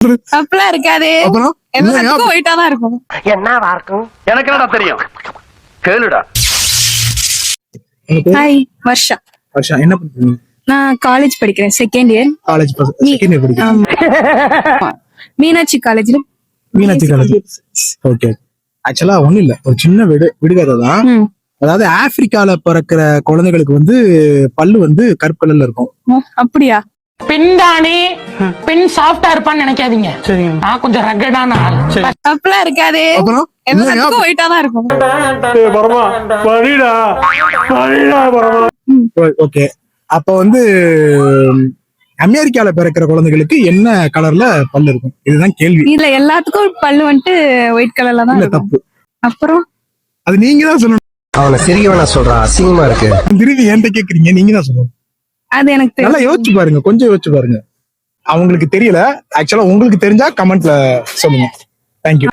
அப்பெல்லாம் இருக்காது. அப்புறம் எல்லாத்துக்கும் ஒயிட்டா தான் இருக்கும். என்னவா இருக்கும்? எனக்கு என்னடா தெரியும், கேளுடா. ஹாய், வர்ஷா. வர்ஷா, என்ன பண்றீங்க? நான் காலேஜ் படிக்கிறேன், second year. College second year படிக்கிறேன். மீனாட்சி காலேஜ்ல. மீனாட்சி காலேஜ். ஓகே. ஆக்சுவலா ஒண்ணும் இல்ல, ஒரு சின்ன விடுகதை தான். அதாவது ஆப்பிரிக்கால பிறக்கிற குழந்தைகளுக்கு வந்து பல்லு வந்து கருப்பு கலர்ல இருக்கும். அப்படியா? பின்தானே பின் சாஃப்டா இருப்பான்னு நினைக்காதீங்க. நான் கொஞ்சம் ரகடான ஆள். அப்பெல்லாம் இருக்காது. அப்புறம் எல்லாத்துக்கும் ஒயிட்டா தான் இருக்கும். ஓகே. அப்ப வந்து அமெரிக்கால பிறக்கிற குழந்தைகளுக்கு என்ன கலர்ல பல்லு இருக்கும்? இதுதான் கேள்வி. இல்ல, எல்லாத்துக்கும் பல்லு வந்துட்டு ஒயிட் கலர்ல தான் இருக்கும். தப்பு. அப்புறம் அது நீங்க தான் சொல்லணும். அவனை சிரிக்கவனா சொல்றா, அசிங்கமா இருக்கு. திரும்பி என்கிட்ட கேக்குறீங்க, நீங்க தான் சொல்லணும். அது எனக்கு நல்லா யோசிச்சு பாருங்க, கொஞ்சம் யோசிச்சு பாருங்க. அவங்களுக்கு தெரியல. ஆக்சுவலா உங்களுக்கு தெரிஞ்சா கமெண்ட்ல சொல்லுங்க. தேங்க்யூ.